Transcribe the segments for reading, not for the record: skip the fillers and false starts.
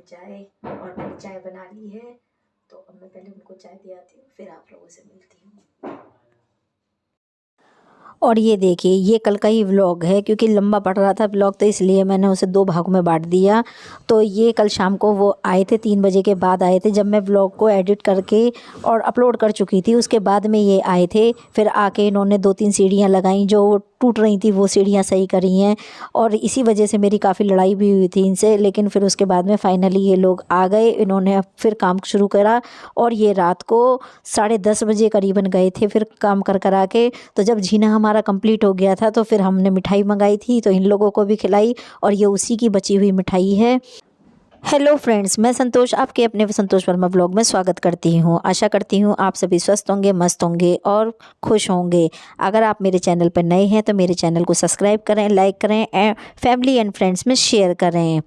चाय, और मैंने चाय बना ली है। तो अब मैं पहले उनको चाय दे आती हूँ, फिर आप लोगों से मिलती हूँ। और ये देखिए, ये कल का ही व्लॉग है, क्योंकि लंबा पड़ रहा था व्लॉग, तो इसलिए मैंने उसे 2 भागों में बांट दिया। तो ये कल शाम को वो आए थे, 3 बजे के बाद आए थे, जब मैं व्लॉग को एडिट करके और अपलोड कर चुकी थी। उसके बाद में ये आए थे, फिर आके इन्होंने 2-3 सीढ़ियाँ लगाई जो टूट रही थी, वो सीढ़ियाँ सही करी हैं। और इसी वजह से मेरी काफ़ी लड़ाई भी हुई थी इनसे, लेकिन फिर उसके बाद में फाइनली ये लोग आ गए। इन्होंने फिर काम शुरू करा, और ये रात को 10:30 बजे करीबन गए थे फिर काम कर करा के। तो जब जीना हमारा कंप्लीट हो गया था, तो फिर हमने मिठाई मंगाई थी, तो इन लोगों को भी खिलाई, और ये उसी की बची हुई मिठाई है। हेलो फ्रेंड्स, मैं संतोष आपके अपने संतोष वर्मा ब्लॉग में स्वागत करती हूँ। आशा करती हूँ आप सभी स्वस्थ होंगे, मस्त होंगे और खुश होंगे। अगर आप मेरे चैनल पर नए हैं तो मेरे चैनल को सब्सक्राइब करें, लाइक करें, फैमिली एंड फ्रेंड्स में शेयर करें।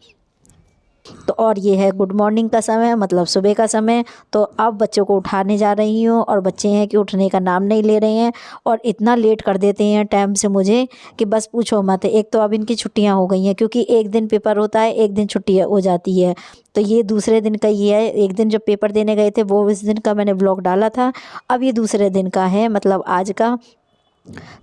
तो और ये है गुड मॉर्निंग का समय, मतलब सुबह का समय। तो अब बच्चों को उठाने जा रही हूँ, और बच्चे हैं कि उठने का नाम नहीं ले रहे हैं, और इतना लेट कर देते हैं टाइम से मुझे कि बस पूछो मत। एक तो अब इनकी छुट्टियाँ हो गई हैं, क्योंकि एक दिन पेपर होता है, एक दिन छुट्टी हो जाती है। तो ये दूसरे दिन का ये है। एक दिन जब पेपर देने गए थे, वो इस दिन का मैंने ब्लॉग डाला था। अब ये दूसरे दिन का है, मतलब आज का।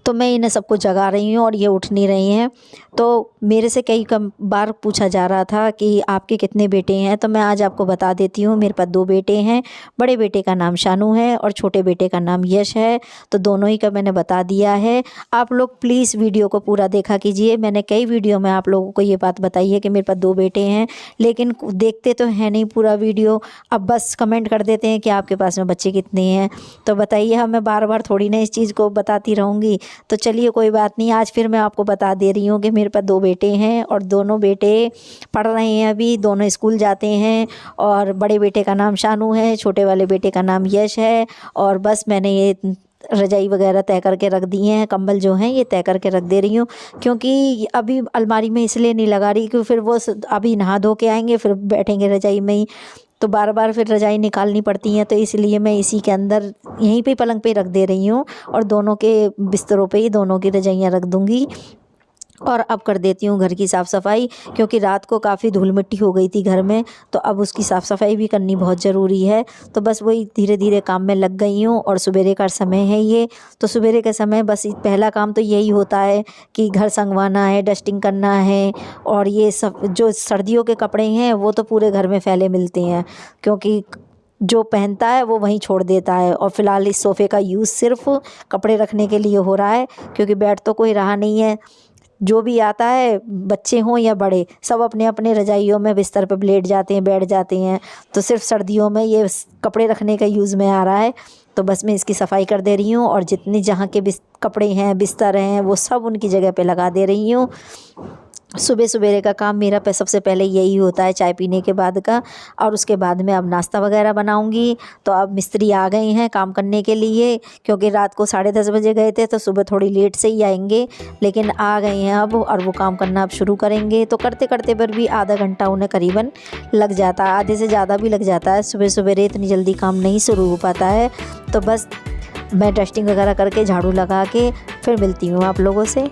तो मैं इन्हें सबको जगा रही हूँ, और ये उठ नहीं रही हैं। तो मेरे से कई कम बार पूछा जा रहा था कि आपके कितने बेटे हैं, तो मैं आज आपको बता देती हूँ। मेरे पास 2 बेटे हैं। बड़े बेटे का नाम शानू है, और छोटे बेटे का नाम यश है। तो दोनों ही का मैंने बता दिया है। आप लोग प्लीज़ वीडियो को पूरा देखा कीजिए। मैंने कई वीडियो में आप लोगों को ये बात बताई है कि मेरे पास 2 बेटे हैं, लेकिन देखते तो है नहीं पूरा वीडियो। अब बस कमेंट कर देते हैं कि आपके पास में बच्चे कितने हैं। तो बताइए, हाँ, मैं बार बार थोड़ी ना इस चीज़ को बताती रहूँगी। तो चलिए, कोई बात नहीं, आज फिर मैं आपको बता दे रही हूँ कि मेरे पास 2 बेटे हैं, और दोनों बेटे पढ़ रहे हैं अभी, दोनों स्कूल जाते हैं। और बड़े बेटे का नाम शानू है, छोटे वाले बेटे का नाम यश है। और बस मैंने ये रजाई वगैरह तय करके रख दी हैं, कंबल जो हैं ये तय करके रख दे रही हूँ, क्योंकि अभी अलमारी में इसलिए नहीं लगा रही कि फिर वो अभी नहा धो के आएंगे, फिर बैठेंगे रजाई में ही, तो बार बार फिर रजाई निकालनी पड़ती हैं। तो इसलिए मैं इसी के अंदर यहीं पे पलंग पे रख दे रही हूँ, और दोनों के बिस्तरों पे ही दोनों की रजाइयाँ रख दूँगी। और अब कर देती हूँ घर की साफ़ सफाई, क्योंकि रात को काफ़ी धूल मिट्टी हो गई थी घर में, तो अब उसकी साफ़ सफाई भी करनी बहुत ज़रूरी है। तो बस वही धीरे धीरे काम में लग गई हूँ, और सवेरे का समय है ये। तो सवेरे के समय बस पहला काम तो यही होता है कि घर संगवाना है, डस्टिंग करना है। और ये सब जो सर्दियों के कपड़े हैं वो तो पूरे घर में फैले मिलते हैं, क्योंकि जो पहनता है वो वहीं छोड़ देता है। और फ़िलहाल इस सोफ़े का यूज़ सिर्फ़ कपड़े रखने के लिए हो रहा है, क्योंकि बेड तो कोई रहा नहीं है। जो भी आता है, बच्चे हों या बड़े, सब अपने अपने रजाइयों में बिस्तर पर लेट जाते हैं, बैठ जाते हैं। तो सिर्फ सर्दियों में ये कपड़े रखने का यूज़ में आ रहा है। तो बस मैं इसकी सफाई कर दे रही हूँ, और जितनी जहाँ के कपड़े हैं, बिस्तर हैं, वो सब उनकी जगह पे लगा दे रही हूँ। सुबह सवेरे का काम मेरा सबसे पहले यही होता है, चाय पीने के बाद का। और उसके बाद में अब नाश्ता वगैरह बनाऊंगी। तो अब मिस्त्री आ गए हैं काम करने के लिए, क्योंकि रात को 10:30 बजे गए थे, तो सुबह थोड़ी लेट से ही आएंगे, लेकिन आ गए हैं अब, और वो काम करना अब शुरू करेंगे। तो करते करते पर भी आधा घंटा उन्हें करीबन लग जाता है, आधे से ज़्यादा भी लग जाता है। सुबह सवेरे इतनी जल्दी काम नहीं शुरू हो पाता है। तो बस मैं डस्टिंग वगैरह करके, झाड़ू लगा के फिर मिलती हूँ आप लोगों से।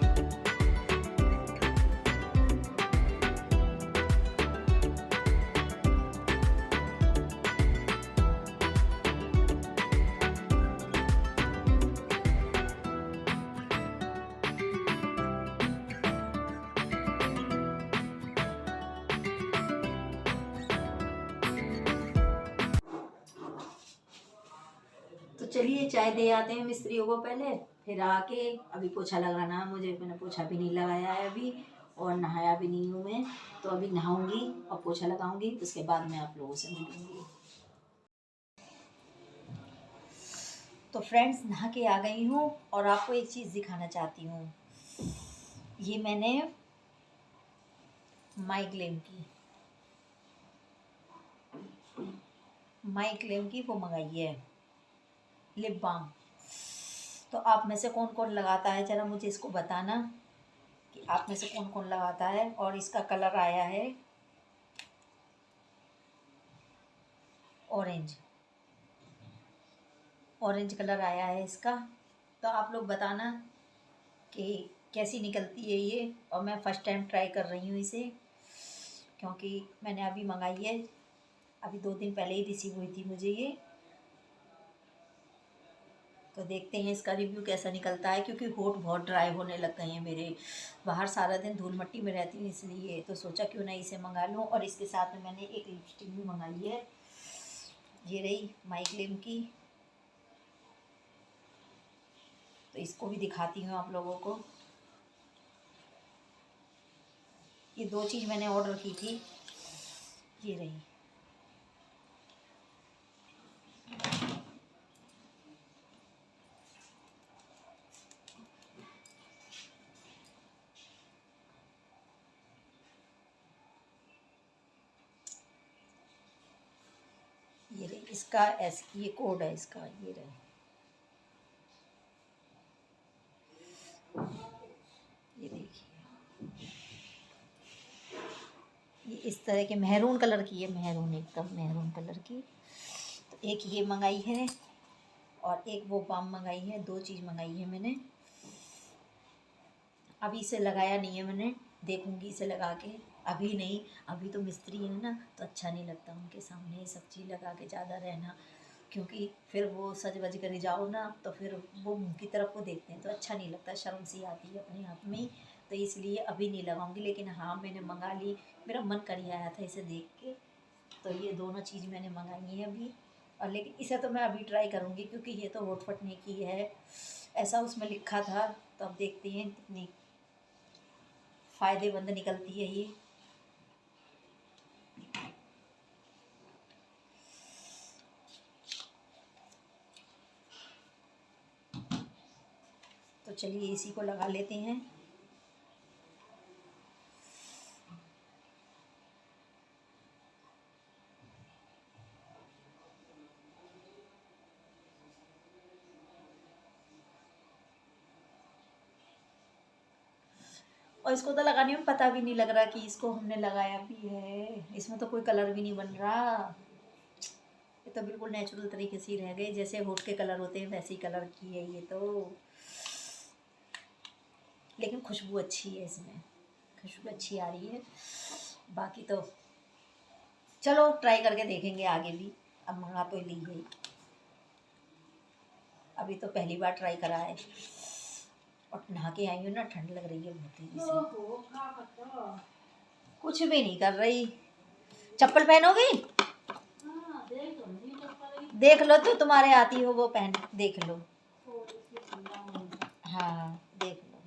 तो चलिए, चाय दे आते हैं मिस्त्रियों को पहले, फिर आके अभी पोछा लगाना है मुझे। मैंने पोछा भी नहीं लगाया है अभी, और नहाया भी नहीं हूँ मैं। तो अभी नहाऊंगी और पोछा लगाऊंगी, उसके बाद मैं आप लोगों से मिलूंगी। तो फ्रेंड्स, नहा के आ गई हूँ, और आपको एक चीज़ दिखाना चाहती हूँ। ये मैंने माई क्लेम की वो मंगाई है, लिप बाम। तो आप में से कौन कौन लगाता है, ज़रा मुझे इसको बताना कि आप में से कौन कौन लगाता है। और इसका कलर आया है ऑरेंज कलर आया है इसका। तो आप लोग बताना कि कैसी निकलती है ये। और मैं फ़र्स्ट टाइम ट्राई कर रही हूँ इसे, क्योंकि मैंने अभी मंगाई है, अभी 2 दिन पहले ही रिसीव हुई थी मुझे ये। तो देखते हैं इसका रिव्यू कैसा निकलता है, क्योंकि होठ बहुत ड्राई होने लग गए हैं मेरे, बाहर सारा दिन धूल मिट्टी में रहती हूँ इसलिए। तो सोचा क्यों ना इसे मंगा लूँ। और इसके साथ में मैंने एक लिपस्टिक भी मंगाई है, ये रही माइग्लेम की। तो इसको भी दिखाती हूँ आप लोगों को। ये 2 चीज़ मैंने ऑर्डर की थी, ये रही। ये रही, इसका ये कोड है इसका, ये रही। ये देखिए, ये इस तरह के मेहरून कलर की है, मेहरून एकदम मेहरून कलर की। तो एक ये मंगाई है और एक वो बाम मंगाई है, 2 चीज़ मंगाई है मैंने। अभी इसे लगाया नहीं है मैंने, देखूंगी इसे लगा के। अभी नहीं, अभी तो मिस्त्री है ना, तो अच्छा नहीं लगता उनके सामने ये सब चीज़ लगा के ज़्यादा रहना, क्योंकि फिर वो सज वज कर जाओ ना तो फिर वो मुँह की तरफ को देखते हैं तो अच्छा नहीं लगता, शर्म सी आती है अपने आप में ही। तो इसलिए अभी नहीं लगाऊंगी। लेकिन हाँ, मैंने मंगा ली, मेरा मन कर ही आया था इसे देख के। तो ये दोनों चीज़ मैंने मंगाई है अभी। और लेकिन इसे तो मैं अभी ट्राई करूँगी, क्योंकि ये तो होठ फटने की है, ऐसा उसमें लिखा था। तो अब देखते हैं कितनी फ़ायदेमंद निकलती है ये। तो चलिए इसी को लगा लेते हैं। और इसको तो लगाने में पता भी नहीं लग रहा कि इसको हमने लगाया भी है। इसमें तो कोई कलर भी नहीं बन रहा, ये तो बिल्कुल नेचुरल तरीके से ही रह गए, जैसे होठ के कलर होते हैं वैसे ही कलर की है ये तो। लेकिन खुशबू अच्छी है, इसमें खुशबू अच्छी आ रही है। बाकी तो चलो ट्राई करके देखेंगे आगे भी। अब मंगा तो ली है, अभी तो पहली बार ट्राई करा है। और नहा के आई हूँ ना, ठंड लग रही है बहुत तेजी से। कुछ भी नहीं कर रही। चप्पल पहनोगी? देख लो, तो तुम्हारे आती हो वो पहन, देख लो। हाँ देख लो,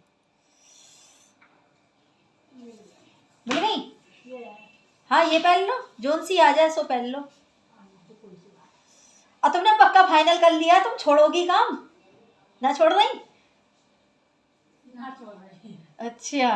मिल गई। हाँ ये पहन लो, जोन सी आ जाए सो पहन लो। और तुमने पक्का फाइनल कर लिया, तुम छोड़ोगी काम? ना छोड़ रही? अच्छा